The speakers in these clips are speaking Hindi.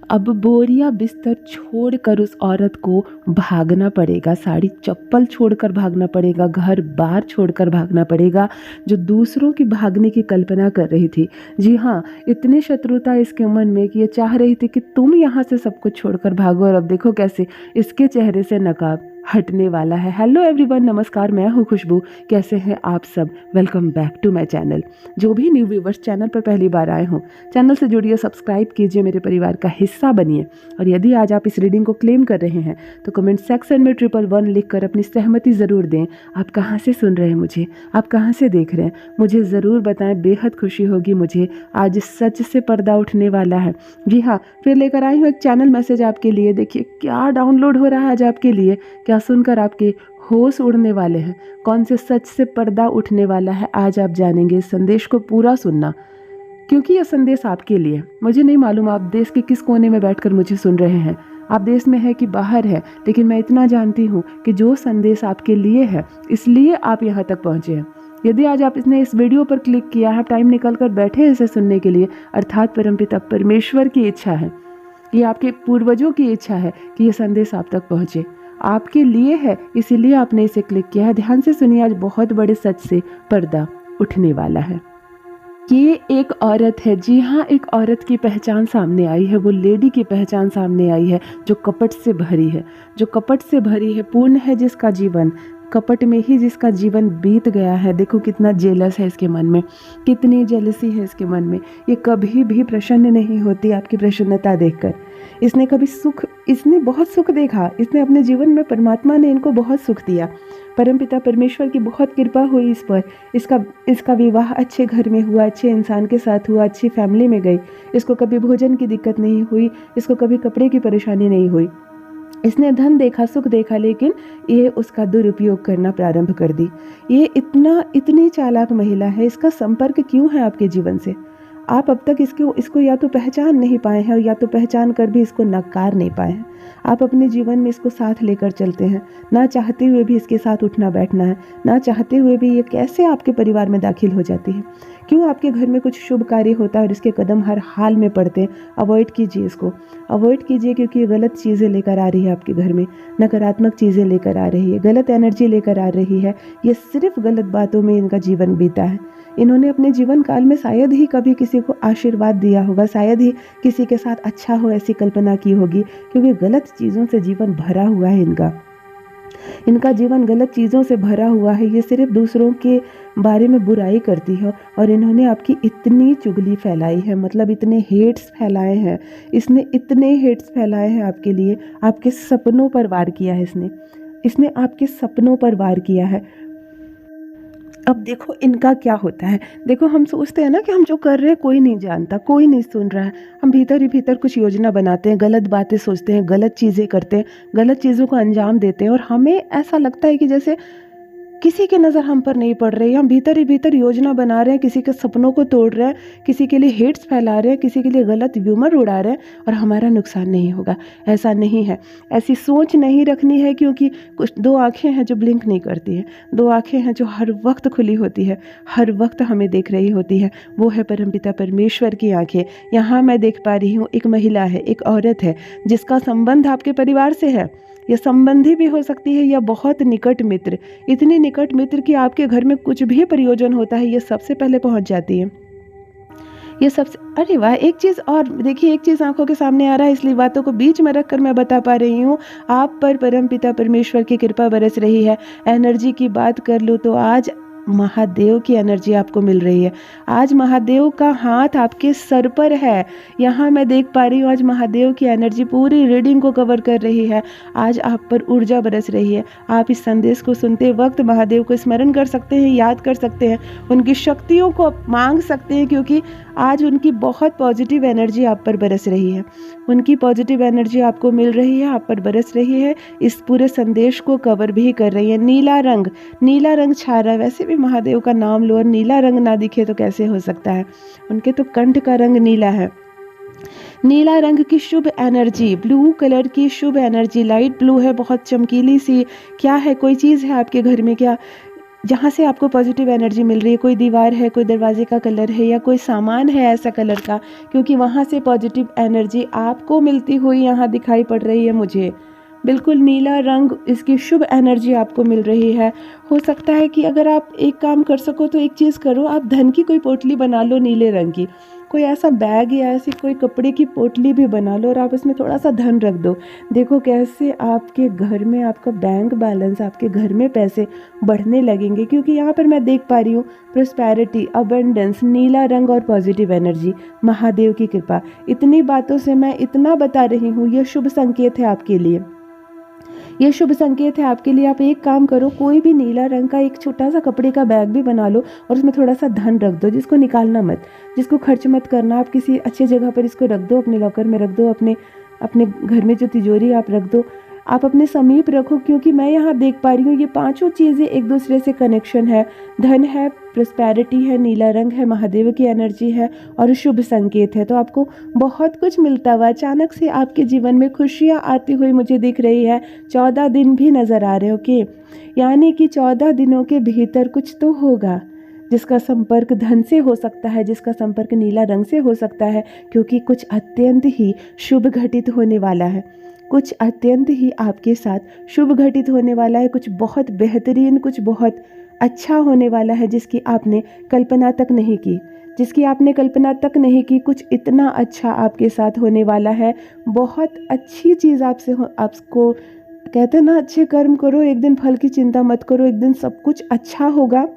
अब बोरिया बिस्तर छोड़कर उस औरत को भागना पड़ेगा, साड़ी चप्पल छोड़कर भागना पड़ेगा, घर बार छोड़कर भागना पड़ेगा, जो दूसरों की भागने की कल्पना कर रही थी। जी हाँ, इतनी शत्रुता इसके मन में कि ये चाह रही थी कि तुम यहाँ से सब कुछ छोड़कर भागो, और अब देखो कैसे इसके चेहरे से नकाब हटने वाला है। हेलो एवरीवन, नमस्कार, मैं हूँ खुशबू। कैसे हैं आप सब? Welcome back to my channel. जो भी न्यू व्यूवर्स चैनल पर पहली बार आए हों, चैनल से जुड़िए, सब्सक्राइब कीजिए, मेरे परिवार का हिस्सा बनिए। और यदि आज आप इस रीडिंग को क्लेम कर रहे हैं तो कमेंट सेक्शन में 111 लिखकर अपनी सहमति ज़रूर दें। आप कहाँ से सुन रहे हैं मुझे, आप कहाँ से देख रहे हैं, मुझे ज़रूर बताएं। बेहद खुशी होगी मुझे। आज सच से पर्दा उठने वाला है। जी हाँ, फिर लेकर आई हूँ एक चैनल मैसेज आपके लिए। देखिए क्या डाउनलोड हो रहा है आज आपके लिए, क्या सुनकर आपके होश उड़ने वाले हैं। कौन से सच से पर्दा उठने वाला है आज आप जानेंगे। इस संदेश को पूरा सुनना, क्योंकि यह संदेश आपके लिए। मुझे नहीं मालूम आप देश के किस कोने में बैठकर मुझे सुन रहे हैं, आप देश में है कि बाहर है, लेकिन मैं इतना जानती हूँ कि जो संदेश आपके लिए है इसलिए आप यहाँ तक पहुँचे हैं। यदि आज आप इसने इस वीडियो पर क्लिक किया है, टाइम निकल कर बैठे हैं इसे सुनने के लिए, अर्थात परमपिता परमेश्वर की इच्छा है, ये आपके पूर्वजों की इच्छा है कि ये संदेश आप तक पहुँचे, आपके लिए है, इसीलिए आपने इसे क्लिक किया है। ध्यान से सुनिए, आज बहुत बड़े सच से पर्दा उठने वाला है। ये एक औरत है। जी हाँ, एक औरत की पहचान सामने आई है। वो लेडी की पहचान सामने आई है जो कपट से भरी है, जो कपट से भरी है। पूर्ण है जिसका जीवन, कपट में ही जिसका जीवन बीत गया है। देखो कितना जेलस है इसके मन में, कितनी जेलसी है इसके मन में। ये कभी भी प्रसन्न नहीं होती आपकी प्रसन्नता देखकर। इसने कभी सुख, इसने बहुत सुख देखा, इसने अपने जीवन में, परमात्मा ने इनको बहुत सुख दिया। परमपिता परमेश्वर की बहुत कृपा हुई इस पर। इसका विवाह अच्छे घर में हुआ, अच्छे इंसान के साथ हुआ, अच्छी फैमिली में गई। इसको कभी भोजन की दिक्कत नहीं हुई, इसको कभी कपड़े की परेशानी नहीं हुई। इसने धन देखा, सुख देखा, लेकिन ये उसका दुरुपयोग करना प्रारंभ कर दी। ये इतनी चालाक महिला है। इसका संपर्क क्यों है आपके जीवन से? आप अब तक इसको या तो पहचान नहीं पाए हैं, और या तो पहचान कर भी इसको नकार नहीं पाए हैं। आप अपने जीवन में इसको साथ लेकर चलते हैं, ना चाहते हुए भी इसके साथ उठना बैठना है, ना चाहते हुए भी ये कैसे आपके परिवार में दाखिल हो जाती है। क्यों आपके घर में कुछ शुभ कार्य होता है और इसके कदम हर हाल में पड़ते हैं। अवॉइड कीजिए, इसको अवॉइड कीजिए, क्योंकि ये गलत चीज़ें लेकर आ रही है आपके घर में, नकारात्मक चीज़ें लेकर आ रही है, गलत एनर्जी लेकर आ रही है। ये सिर्फ गलत बातों में इनका जीवन बीता है। इन्होंने अपने जीवन काल में शायद ही कभी किसी को आशीर्वाद दिया होगा, शायद ही किसी के साथ अच्छा हो ऐसी कल्पना की होगी, क्योंकि गलत चीज़ों से जीवन भरा हुआ है इनका जीवन गलत चीज़ों से भरा हुआ है। ये सिर्फ दूसरों के बारे में बुराई करती है, और इन्होंने आपकी इतनी चुगली फैलाई है, मतलब इतने हेट्स फैलाए हैं। इसने इतने हेट्स फैलाए हैं आपके लिए, आपके सपनों पर वार किया है इसने आपके सपनों पर वार किया है। अब देखो इनका क्या होता है। देखो हम सोचते हैं ना कि हम जो कर रहे हैं कोई नहीं जानता, कोई नहीं सुन रहा है। हम भीतर ही भीतर कुछ योजना बनाते हैं, गलत बातें सोचते हैं, गलत चीज़ें करते हैं, गलत चीज़ों को अंजाम देते हैं, और हमें ऐसा लगता है कि जैसे किसी की नज़र हम पर नहीं पड़ रही। हम भीतर ही भीतर योजना बना रहे हैं, किसी के सपनों को तोड़ रहे हैं, किसी के लिए हेट्स फैला रहे हैं, किसी के लिए गलत ह्यूमर उड़ा रहे हैं, और हमारा नुकसान नहीं होगा। ऐसा नहीं है, ऐसी सोच नहीं रखनी है, क्योंकि कुछ दो आँखें हैं जो ब्लिंक नहीं करती हैं, दो आँखें हैं जो हर वक्त खुली होती है, हर वक्त हमें देख रही होती है। वो है परमपिता परमेश्वर की आँखें। यहाँ मैं देख पा रही हूँ एक महिला है, एक औरत है, जिसका संबंध आपके परिवार से है। यह संबंधी भी हो सकती है या बहुत निकट मित्र, इतनी निकट मित्र कि आपके घर में कुछ भी प्रयोजन होता है ये सबसे पहले पहुंच जाती है। ये सबसे, अरे वाह, एक चीज़ और देखिए, एक चीज़ आंखों के सामने आ रहा है, इसलिए बातों को बीच में रखकर मैं बता पा रही हूँ। आप पर परमपिता परमेश्वर की कृपा बरस रही है। एनर्जी की बात कर लो तो आज महादेव की एनर्जी आपको मिल रही है। आज महादेव का हाथ आपके सर पर है। यहाँ मैं देख पा रही हूँ आज महादेव की एनर्जी पूरी रीडिंग को कवर कर रही है। आज आप पर ऊर्जा बरस रही है। आप इस संदेश को सुनते वक्त महादेव को स्मरण कर सकते हैं, याद कर सकते हैं, उनकी शक्तियों को मांग सकते हैं, क्योंकि आज उनकी बहुत पॉजिटिव एनर्जी आप पर बरस रही है। उनकी पॉजिटिव एनर्जी आपको मिल रही है, आप पर बरस रही है, इस पूरे संदेश को कवर भी कर रही है। नीला रंग छा रहा है। वैसे भी महादेव का नाम लो और नीला रंग ना दिखे तो कैसे हो सकता है। उनके तो कंठ का रंग नीला है। नीला रंग की शुभ एनर्जी, ब्लू कलर की शुभ एनर्जी, लाइट ब्लू है, बहुत चमकीली सी। क्या है, कोई चीज़ है आपके घर में क्या? जहाँ से आपको पॉजिटिव एनर्जी मिल रही है, कोई दीवार है, कोई दरवाजे का कलर है या कोई सामान है ऐसा कलर का, क्योंकि वहाँ से पॉजिटिव एनर्जी आपको मिलती हुई यहाँ दिखाई पड़ रही है मुझे। बिल्कुल नीला रंग, इसकी शुभ एनर्जी आपको मिल रही है। हो सकता है कि अगर आप एक काम कर सको तो एक चीज़ करो, आप धन की कोई पोटली बना लो नीले रंग की, कोई ऐसा बैग या ऐसी कोई कपड़े की पोटली भी बना लो और आप उसमें थोड़ा सा धन रख दो। देखो कैसे आपके घर में आपका बैंक बैलेंस, आपके घर में पैसे बढ़ने लगेंगे, क्योंकि यहाँ पर मैं देख पा रही हूँ प्रोस्पेरिटी, अबंडेंस, नीला रंग और पॉजिटिव एनर्जी, महादेव की कृपा। इतनी बातों से मैं इतना बता रही हूँ, ये शुभ संकेत है आपके लिए, ये शुभ संकेत है आपके लिए। आप एक काम करो, कोई भी नीला रंग का एक छोटा सा कपड़े का बैग भी बना लो और उसमें थोड़ा सा धन रख दो, जिसको निकालना मत, जिसको खर्च मत करना। आप किसी अच्छी जगह पर इसको रख दो, अपने लॉकर में रख दो, अपने अपने घर में जो तिजोरी आप रख दो, आप अपने समीप रखो, क्योंकि मैं यहाँ देख पा रही हूँ ये पांचों चीज़ें एक दूसरे से कनेक्शन है। धन है, प्रॉस्पेरिटी है, नीला रंग है, महादेव की एनर्जी है और शुभ संकेत है। तो आपको बहुत कुछ मिलता हुआ अचानक से आपके जीवन में खुशियाँ आती हुई मुझे दिख रही है। 14 दिन भी नज़र आ रहे हो कि यानी कि 14 दिनों के भीतर कुछ तो होगा, जिसका संपर्क धन से हो सकता है, जिसका संपर्क नीला रंग से हो सकता है, क्योंकि कुछ अत्यंत ही शुभ घटित होने वाला है। कुछ अत्यंत ही आपके साथ शुभ घटित होने वाला है, कुछ बहुत बेहतरीन, कुछ बहुत अच्छा होने वाला है, जिसकी आपने कल्पना तक नहीं की, जिसकी आपने कल्पना तक नहीं की। कुछ इतना अच्छा आपके साथ होने वाला है, बहुत अच्छी चीज़ आपको कहते हैं ना, अच्छे कर्म करो, एक दिन फल की चिंता मत करो, एक दिन सब कुछ अच्छा होगा।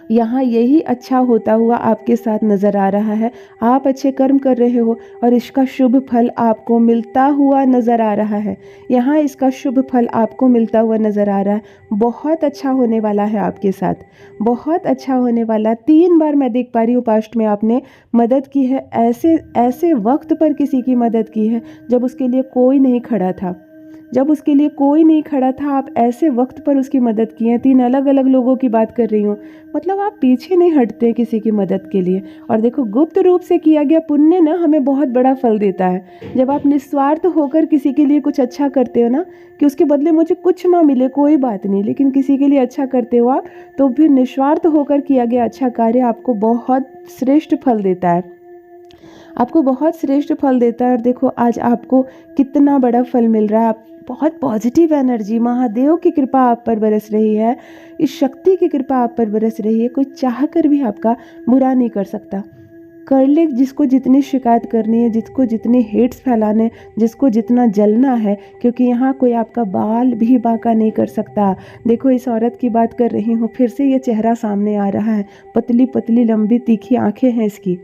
यहाँ यही अच्छा होता हुआ आपके साथ नज़र आ रहा है। आप अच्छे कर्म कर रहे हो और इसका शुभ फल आपको मिलता हुआ नज़र आ रहा है। यहाँ इसका शुभ फल आपको मिलता हुआ नज़र आ रहा है। बहुत अच्छा होने वाला है आपके साथ, बहुत अच्छा होने वाला। 3 बार मैं देख पा रही हूँ पास्ट में आपने मदद की है, ऐसे ऐसे वक्त पर किसी की मदद की है जब उसके लिए कोई नहीं खड़ा था, जब उसके लिए कोई नहीं खड़ा था, आप ऐसे वक्त पर उसकी मदद की है। 3 अलग अलग लोगों की बात कर रही हूँ, मतलब आप पीछे नहीं हटते किसी की मदद के लिए। और देखो, गुप्त रूप से किया गया पुण्य ना हमें बहुत बड़ा फल देता है। जब आप निस्वार्थ होकर किसी के लिए कुछ अच्छा करते हो ना, कि उसके बदले मुझे कुछ ना मिले कोई बात नहीं, लेकिन किसी के लिए अच्छा करते हो आप, तो फिर निस्वार्थ होकर किया गया अच्छा कार्य आपको बहुत श्रेष्ठ फल देता है, आपको बहुत श्रेष्ठ फल देता है। और देखो आज आपको कितना बड़ा फल मिल रहा है। आप बहुत पॉजिटिव एनर्जी, महादेव की कृपा आप पर बरस रही है, इस शक्ति की कृपा आप पर बरस रही है। कोई चाह कर भी आपका बुरा नहीं कर सकता। कर ले जिसको जितनी शिकायत करनी है, जिसको जितने हेट्स फैलाने, जिसको जितना जलना है, क्योंकि यहाँ कोई आपका बाल भी बांका नहीं कर सकता। देखो, इस औरत की बात कर रही हूँ, फिर से ये चेहरा सामने आ रहा है। पतली पतली लंबी तीखी आंखें हैं इसकी,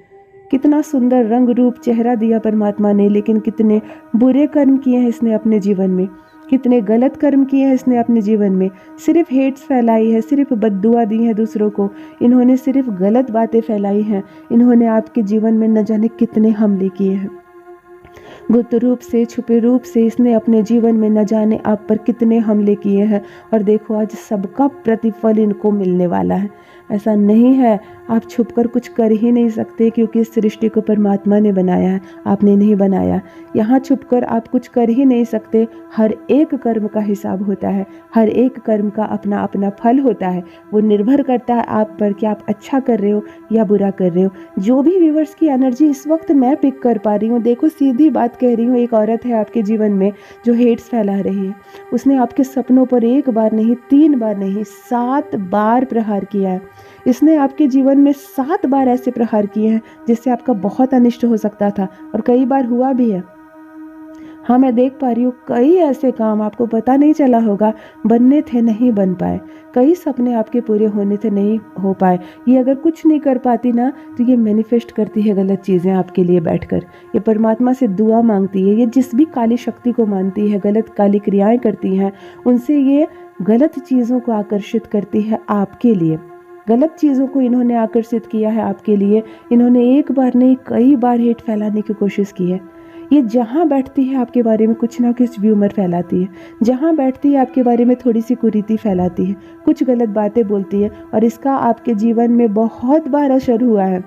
कितना सुंदर रंग रूप चेहरा दिया परमात्मा ने, लेकिन कितने बुरे कर्म किए हैं इसने अपने जीवन में, कितने गलत कर्म किए हैं इसने अपने जीवन में। सिर्फ हेट्स फैलाई है, सिर्फ बद्दुआ दी है दूसरों को, इन्होंने सिर्फ गलत बातें फैलाई हैं, इन्होंने आपके जीवन में न जाने कितने हमले किए हैं। गुप्त रूप से, छुपे रूप से इसने अपने जीवन में न जाने आप पर कितने हमले किए हैं। और देखो आज सबका प्रतिफल इनको मिलने वाला है। ऐसा नहीं है, आप छुपकर कुछ कर ही नहीं सकते, क्योंकि इस सृष्टि को परमात्मा ने बनाया है, आपने नहीं बनाया। यहाँ छुपकर आप कुछ कर ही नहीं सकते। हर एक कर्म का हिसाब होता है, हर एक कर्म का अपना अपना फल होता है। वो निर्भर करता है आप पर कि आप अच्छा कर रहे हो या बुरा कर रहे हो। जो भी व्यूअर्स की एनर्जी इस वक्त मैं पिक कर पा रही हूँ, देखो सीधी बात कह रही हूँ, एक औरत है आपके जीवन में जो हेट्स फैला रही है। उसने आपके सपनों पर 1 बार नहीं, 3 बार नहीं, 7 बार प्रहार किया है। इसने आपके जीवन में 7 बार ऐसे प्रहार किए हैं जिससे आपका बहुत अनिष्ट हो सकता था, और कई बार हुआ भी है। हाँ, मैं देख पा रही हूँ कई ऐसे काम आपको पता नहीं चला होगा, बनने थे नहीं बन पाए, कई सपने आपके पूरे होने थे नहीं हो पाए। ये अगर कुछ नहीं कर पाती ना, तो ये मैनिफेस्ट करती है गलत चीज़ें आपके लिए बैठकर। ये परमात्मा से दुआ मांगती है, ये जिस भी काली शक्ति को मानती है, गलत काली क्रियाएं करती हैं, उनसे ये गलत चीज़ों को आकर्षित करती है आपके लिए। गलत चीज़ों को इन्होंने आकर्षित किया है आपके लिए। इन्होंने 1 बार नहीं, कई बार हेट फैलाने की कोशिश की है। ये जहाँ बैठती है आपके बारे में कुछ ना कुछ व्यूमर फैलाती है, जहाँ बैठती है आपके बारे में थोड़ी सी कुरीति फैलाती है, कुछ गलत बातें बोलती है, और इसका आपके जीवन में बहुत बार असर हुआ है,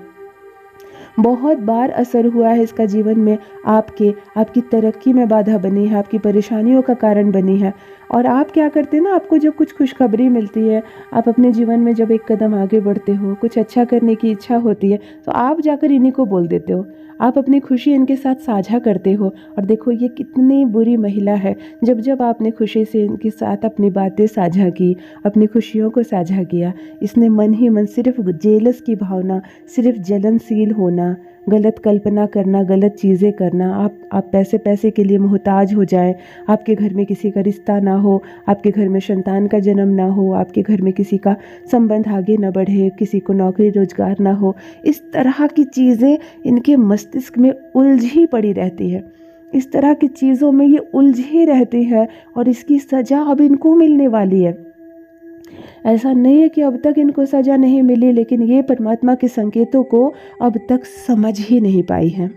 बहुत बार असर हुआ है इसका जीवन में, आपकी तरक्की में बाधा बनी है, आपकी परेशानियों का कारण बनी है। और आप क्या करते हैं ना, आपको जब कुछ खुशखबरी मिलती है, आप अपने जीवन में जब एक कदम आगे बढ़ते हो, कुछ अच्छा करने की इच्छा होती है, तो आप जाकर इन्हीं को बोल देते हो, आप अपनी खुशी इनके साथ साझा करते हो। और देखो ये कितनी बुरी महिला है, जब जब आपने खुशी से इनके साथ अपनी बातें साझा की, अपनी खुशियों को साझा किया, इसने मन ही मन सिर्फ जेलस की भावना, सिर्फ जलनशील होना, गलत कल्पना करना, गलत चीज़ें करना, आप पैसे के लिए मोहताज हो जाएं, आपके घर में किसी का रिश्ता ना हो, आपके घर में संतान का जन्म ना हो, आपके घर में किसी का संबंध आगे ना बढ़े, किसी को नौकरी रोजगार ना हो, इस तरह की चीज़ें इनके मस्तिष्क में उलझी पड़ी रहती है। इस तरह की चीज़ों में ये उलझी रहती है और इसकी सज़ा अब इनको मिलने वाली है। ऐसा नहीं है कि अब तक इनको सज़ा नहीं मिली, लेकिन ये परमात्मा के संकेतों को अब तक समझ ही नहीं पाई है।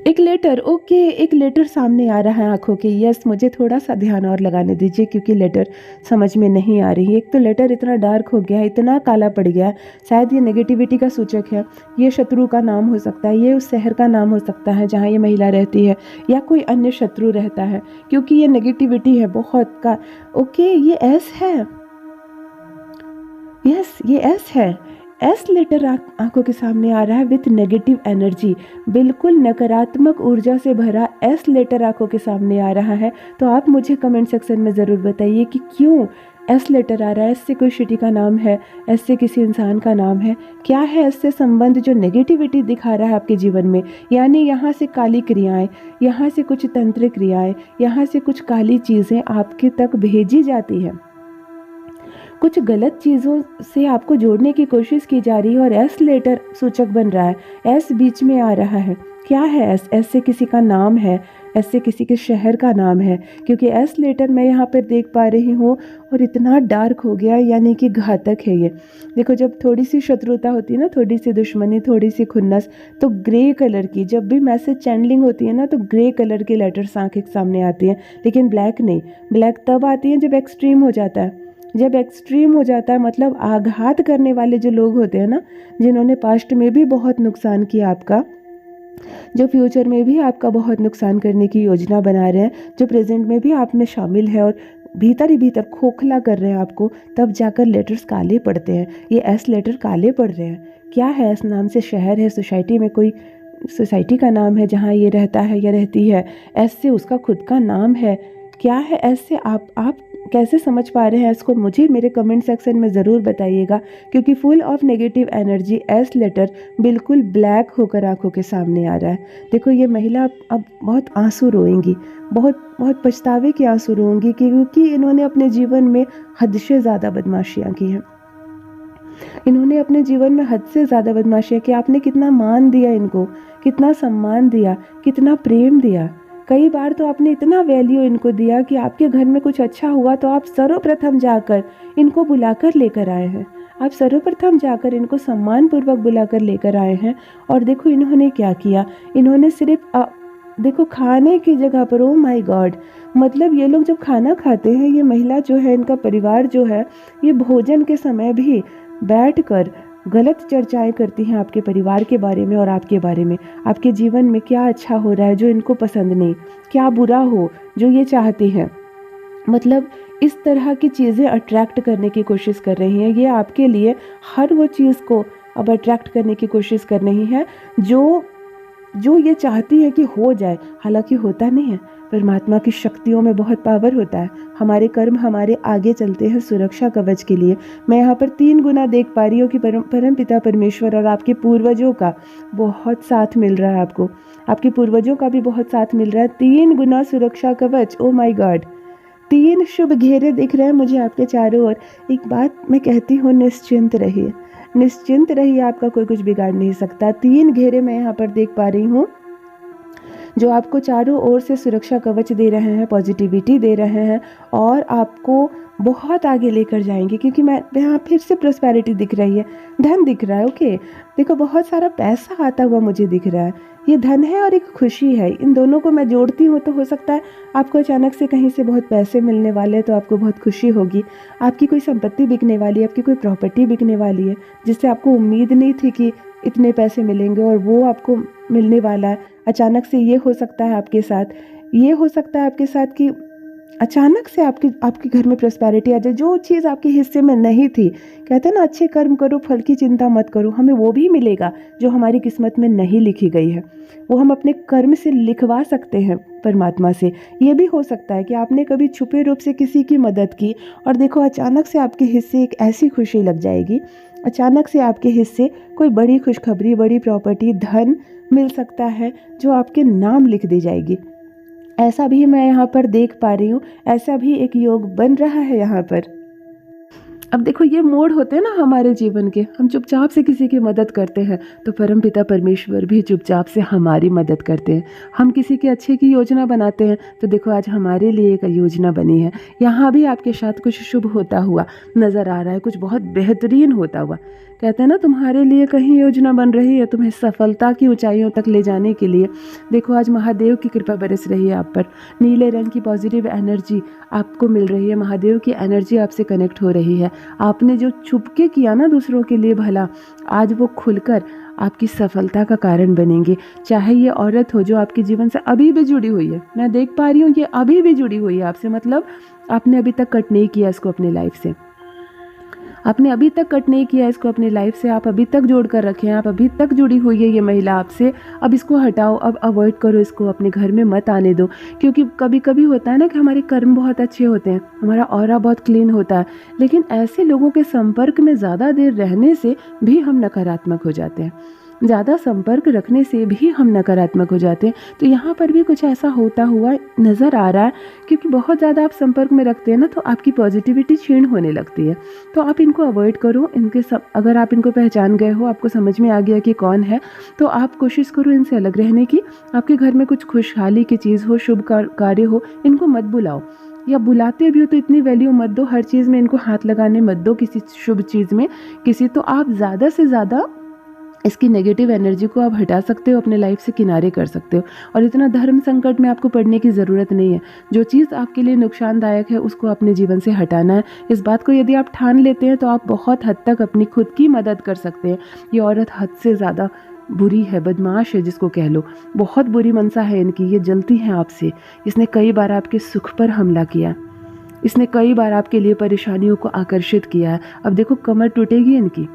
एक लेटर, ओके, एक लेटर सामने आ रहा है आंखों के। यस, मुझे थोड़ा सा ध्यान और लगाने दीजिए क्योंकि लेटर समझ में नहीं आ रही। एक तो लेटर इतना डार्क हो गया है, इतना काला पड़ गया है, शायद ये नेगेटिविटी का सूचक है। ये शत्रु का नाम हो सकता है, ये उस शहर का नाम हो सकता है जहाँ ये महिला रहती है, या कोई अन्य शत्रु रहता है, क्योंकि ये नेगेटिविटी है बहुत का। ओके, ये एस है, यस ये एस है। एस लेटर आंखों के सामने आ रहा है विथ नेगेटिव एनर्जी, बिल्कुल नकारात्मक ऊर्जा से भरा एस लेटर आंखों के सामने आ रहा है। तो आप मुझे कमेंट सेक्शन में ज़रूर बताइए कि क्यों एस लेटर आ रहा है। एस से कोई सिटी का नाम है, एस से किसी इंसान का नाम है, क्या है एस से संबंध जो नेगेटिविटी दिखा रहा है आपके जीवन में। यानी यहाँ से काली क्रियाएं, यहाँ से कुछ तंत्र क्रियाएं, यहाँ से कुछ काली चीज़ें आपके तक भेजी जाती है, कुछ गलत चीज़ों से आपको जोड़ने की कोशिश की जा रही है। और एस लेटर सूचक बन रहा है, एस बीच में आ रहा है। क्या है एस? एस से किसी का नाम है, एस से किसी के शहर का नाम है, क्योंकि एस लेटर मैं यहाँ पर देख पा रही हूँ और इतना डार्क हो गया, यानी कि घातक है ये। देखो जब थोड़ी सी शत्रुता होती है ना, थोड़ी सी दुश्मनी, थोड़ी सी खुन्नस, तो ग्रे कलर की जब भी मैसेज चैनलिंग होती है ना, तो ग्रे कलर के लेटर्स आंखें के सामने आती हैं, लेकिन ब्लैक नहीं। ब्लैक तब आती है जब एक्सट्रीम हो जाता है। जब एक्सट्रीम हो जाता है मतलब आघात करने वाले जो लोग होते हैं ना, जिन्होंने पास्ट में भी बहुत नुकसान किया आपका, जो फ्यूचर में भी आपका बहुत नुकसान करने की योजना बना रहे हैं, जो प्रेजेंट में भी आप में शामिल है और भीतर ही भीतर खोखला कर रहे हैं आपको, तब जाकर लेटर्स काले पड़ते हैं। ये एस लेटर काले पड़ रहे हैं। क्या है? एस नाम से शहर है, सोसाइटी में कोई सोसाइटी का नाम है जहाँ ये रहता है या रहती है। एस से उसका खुद का नाम है। क्या है एस से? आप कैसे समझ पा रहे हैं इसको, मुझे मेरे कमेंट सेक्शन में ज़रूर बताइएगा, क्योंकि full of negative energy as later बिल्कुल ब्लैक होकर आंखों के सामने आ रहा है। देखो ये महिला अब बहुत आंसू रोएंगी, बहुत बहुत पछतावे के आंसू रोएंगी, क्योंकि इन्होंने अपने जीवन में हद से ज़्यादा बदमाशियाँ की हैं। इन्होंने अपने जीवन में हद से ज़्यादा बदमाशियाँ की। आपने कितना मान दिया इनको, कितना सम्मान दिया, कितना प्रेम दिया। कई बार तो आपने इतना वैल्यू इनको दिया कि आपके घर में कुछ अच्छा हुआ तो आप सर्वप्रथम जाकर इनको बुलाकर लेकर आए हैं। आप सर्वप्रथम जाकर इनको सम्मानपूर्वक बुलाकर लेकर आए हैं। और देखो इन्होंने क्या किया, इन्होंने सिर्फ देखो खाने की जगह पर, ओ माय गॉड, मतलब ये लोग जब खाना खाते हैं, ये महिला जो है, इनका परिवार जो है, ये भोजन के समय भी बैठकर गलत चर्चाएं करती हैं आपके परिवार के बारे में और आपके बारे में। आपके जीवन में क्या अच्छा हो रहा है जो इनको पसंद नहीं, क्या बुरा हो जो ये चाहती हैं। मतलब इस तरह की चीज़ें अट्रैक्ट करने की कोशिश कर रही हैं। ये आपके लिए हर वो चीज़ को अब अट्रैक्ट करने की कोशिश कर रही हैं जो ये चाहती है कि हो जाए, हालांकि होता नहीं है। परमात्मा की शक्तियों में बहुत पावर होता है। हमारे कर्म हमारे आगे चलते हैं सुरक्षा कवच के लिए। मैं यहाँ पर 3 गुना देख पा रही हूँ कि परम पिता परमेश्वर और आपके पूर्वजों का बहुत साथ मिल रहा है आपको, आपके पूर्वजों का भी बहुत साथ मिल रहा है। 3 गुना सुरक्षा कवच, ओ माय गॉड, 3 शुभ घेरे दिख रहे हैं मुझे आपके चारों ओर। एक बात मैं कहती हूँ, निश्चिंत रहिए, निश्चिंत रहिए, आपका कोई कुछ बिगाड़ नहीं सकता। 3 घेरे मैं यहाँ पर देख पा रही हूँ जो आपको चारों ओर से सुरक्षा कवच दे रहे हैं, पॉजिटिविटी दे रहे हैं और आपको बहुत आगे लेकर जाएंगे। क्योंकि मैं यहाँ फिर से प्रॉस्पेरिटी दिख रही है, धन दिख रहा है। ओके, देखो बहुत सारा पैसा आता हुआ मुझे दिख रहा है। ये धन है और एक खुशी है, इन दोनों को मैं जोड़ती हूँ तो हो सकता है आपको अचानक से कहीं से बहुत पैसे मिलने वाले हैं, तो आपको बहुत खुशी होगी। आपकी कोई संपत्ति बिकने वाली है, आपकी कोई प्रॉपर्टी बिकने वाली है जिससे आपको उम्मीद नहीं थी कि इतने पैसे मिलेंगे और वो आपको मिलने वाला है। अचानक से ये हो सकता है आपके साथ, ये हो सकता है आपके साथ कि अचानक से आपके आपके घर में प्रॉस्पेरिटी आ जाए, जो चीज़ आपके हिस्से में नहीं थी। कहते हैं ना, अच्छे कर्म करो फल की चिंता मत करो, हमें वो भी मिलेगा जो हमारी किस्मत में नहीं लिखी गई है। वो हम अपने कर्म से लिखवा सकते हैं परमात्मा से। ये भी हो सकता है कि आपने कभी छुपे रूप से किसी की मदद की और देखो अचानक से आपके हिस्से एक ऐसी खुशी लग जाएगी, अचानक से आपके हिस्से कोई बड़ी खुशखबरी, बड़ी प्रॉपर्टी, धन मिल सकता है जो आपके नाम लिख दी जाएगी। ऐसा भी मैं यहाँ पर देख पा रही हूँ, ऐसा भी एक योग बन रहा है यहाँ पर। अब देखो, ये मोड़ होते हैं ना हमारे जीवन के, हम चुपचाप से किसी की मदद करते हैं तो परमपिता परमेश्वर भी चुपचाप से हमारी मदद करते हैं। हम किसी के अच्छे की योजना बनाते हैं तो देखो आज हमारे लिए एक योजना बनी है। यहाँ भी आपके साथ कुछ शुभ होता हुआ नज़र आ रहा है, कुछ बहुत बेहतरीन होता हुआ। कहते हैं ना, तुम्हारे लिए कहीं योजना बन रही है तुम्हें सफलता की ऊंचाइयों तक ले जाने के लिए। देखो आज महादेव की कृपा बरस रही है आप पर, नीले रंग की पॉजिटिव एनर्जी आपको मिल रही है, महादेव की एनर्जी आपसे कनेक्ट हो रही है। आपने जो छुपके किया ना दूसरों के लिए भला, आज वो खुलकर आपकी सफलता का कारण बनेंगे। चाहे ये औरत हो जो आपके जीवन से अभी भी जुड़ी हुई है, मैं देख पा रही हूँ ये अभी भी जुड़ी हुई है आपसे, मतलब आपने अभी तक कट नहीं किया इसको अपनी लाइफ से, आपने अभी तक कट नहीं किया इसको अपनी लाइफ से, आप अभी तक जोड़ कर रखे हैं, आप अभी तक जुड़ी हुई है ये महिला आपसे। अब इसको हटाओ, अब अवॉइड करो, इसको अपने घर में मत आने दो। क्योंकि कभी कभी होता है ना कि हमारे कर्म बहुत अच्छे होते हैं, हमारा ऑरा बहुत क्लीन होता है, लेकिन ऐसे लोगों के संपर्क में ज़्यादा देर रहने से भी हम नकारात्मक हो जाते हैं, ज़्यादा संपर्क रखने से भी हम नकारात्मक हो जाते हैं। तो यहाँ पर भी कुछ ऐसा होता हुआ नज़र आ रहा है, क्योंकि बहुत ज़्यादा आप संपर्क में रखते हैं ना तो आपकी पॉजिटिविटी क्षीण होने लगती है। तो आप इनको अवॉइड करो, इनके सब, अगर आप इनको पहचान गए हो, आपको समझ में आ गया कि कौन है, तो आप कोशिश करो इनसे अलग रहने की। आपके घर में कुछ खुशहाली की चीज़ हो, शुभ कार्य हो, इनको मत बुलाओ, या बुलाते भी हो तो इतनी वैल्यू मत दो, हर चीज़ में इनको हाथ लगाने मत दो, किसी शुभ चीज़ में किसी, तो आप ज़्यादा से ज़्यादा इसकी नेगेटिव एनर्जी को आप हटा सकते हो, अपने लाइफ से किनारे कर सकते हो। और इतना धर्म संकट में आपको पड़ने की ज़रूरत नहीं है। जो चीज़ आपके लिए नुकसानदायक है उसको अपने जीवन से हटाना है। इस बात को यदि आप ठान लेते हैं तो आप बहुत हद तक अपनी खुद की मदद कर सकते हैं। ये औरत हद से ज़्यादा बुरी है, बदमाश है जिसको कह लो, बहुत बुरी मनसा है इनकी, ये जलती हैं आपसे। इसने कई बार आपके सुख पर हमला किया, इसने कई बार आपके लिए परेशानियों को आकर्षित किया है। अब देखो कमर टूटेगी इनकी,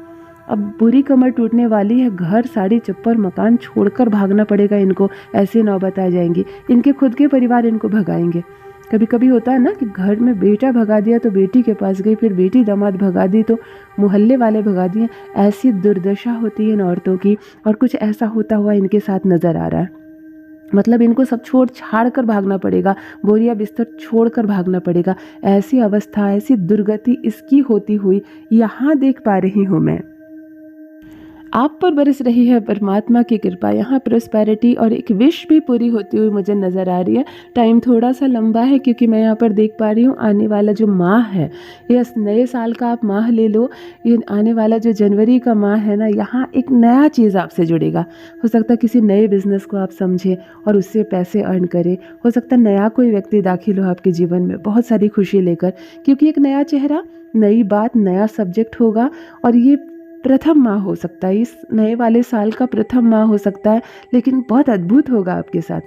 अब बुरी कमर टूटने वाली है, घर साड़ी चप्पल मकान छोड़कर भागना पड़ेगा इनको, ऐसी नौबत आ जाएंगी। इनके खुद के परिवार इनको भगाएंगे। कभी कभी होता है ना कि घर में बेटा भगा दिया तो बेटी के पास गई, फिर बेटी दामाद भगा दी तो मोहल्ले वाले भगा दिए। ऐसी दुर्दशा होती है इन औरतों की, और कुछ ऐसा होता हुआ इनके साथ नज़र आ रहा है। मतलब इनको सब छोड़ छाड़ कर भागना पड़ेगा, बोरिया बिस्तर छोड़ कर भागना पड़ेगा। ऐसी अवस्था, ऐसी दुर्गति इसकी होती हुई यहाँ देख पा रही हूँ मैं। आप पर बरस रही है परमात्मा की कृपा, यहाँ प्रॉस्पेरिटी और एक विश भी पूरी होती हुई मुझे नज़र आ रही है। टाइम थोड़ा सा लंबा है क्योंकि मैं यहाँ पर देख पा रही हूँ आने वाला जो माह है, यस नए साल का आप माह ले लो, ये आने वाला जो जनवरी का माह है ना, यहाँ एक नया चीज़ आपसे जुड़ेगा। हो सकता है किसी नए बिजनेस को आप समझें और उससे पैसे अर्न करें, हो सकता है नया कोई व्यक्ति दाखिल हो आपके जीवन में बहुत सारी खुशी लेकर, क्योंकि एक नया चेहरा, नई बात, नया सब्जेक्ट होगा। और ये प्रथम माह हो सकता है, इस नए वाले साल का प्रथम माह हो सकता है, लेकिन बहुत अद्भुत होगा आपके साथ,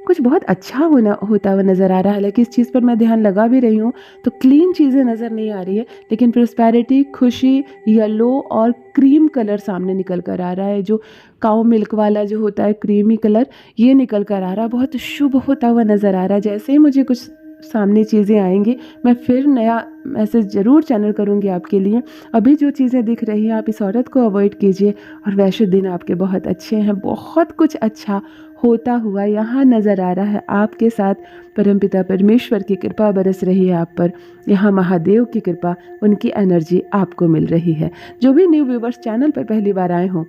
कुछ बहुत अच्छा होता हुआ नज़र आ रहा है। हालांकि इस चीज़ पर मैं ध्यान लगा भी रही हूँ तो क्लीन चीज़ें नज़र नहीं आ रही है, लेकिन प्रॉस्पेरिटी, खुशी, येलो और क्रीम कलर सामने निकल कर आ रहा है। जो काऊ मिल्क वाला जो होता है क्रीमी कलर, ये निकल कर आ रहा है, बहुत शुभ होता हुआ नज़र आ रहा है। जैसे ही मुझे कुछ सामने चीज़ें आएंगी मैं फिर नया मैसेज ज़रूर चैनल करूँगी आपके लिए। अभी जो चीज़ें दिख रही हैं आप इस औरत को अवॉइड कीजिए, और वैसे दिन आपके बहुत अच्छे हैं, बहुत कुछ अच्छा होता हुआ यहाँ नज़र आ रहा है आपके साथ। परमपिता परमेश्वर की कृपा बरस रही है आप पर, यहाँ महादेव की कृपा, उनकी एनर्जी आपको मिल रही है। जो भी न्यू व्यूवर्स चैनल पर पहली बार आए हों,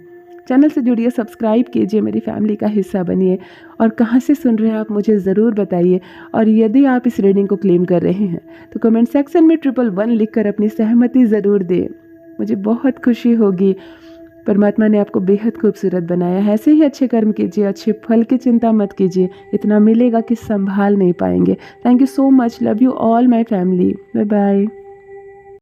चैनल से जुड़िए, सब्सक्राइब कीजिए, मेरी फैमिली का हिस्सा बनिए। और कहाँ से सुन रहे हैं आप मुझे ज़रूर बताइए। और यदि आप इस रीडिंग को क्लेम कर रहे हैं तो कमेंट सेक्शन में 111 लिखकर अपनी सहमति ज़रूर दें, मुझे बहुत खुशी होगी। परमात्मा ने आपको बेहद खूबसूरत बनाया है, ऐसे ही अच्छे कर्म कीजिए, अच्छे फल की चिंता मत कीजिए, इतना मिलेगा कि संभाल नहीं पाएंगे। Thank you so much, love you all my family, bye bye.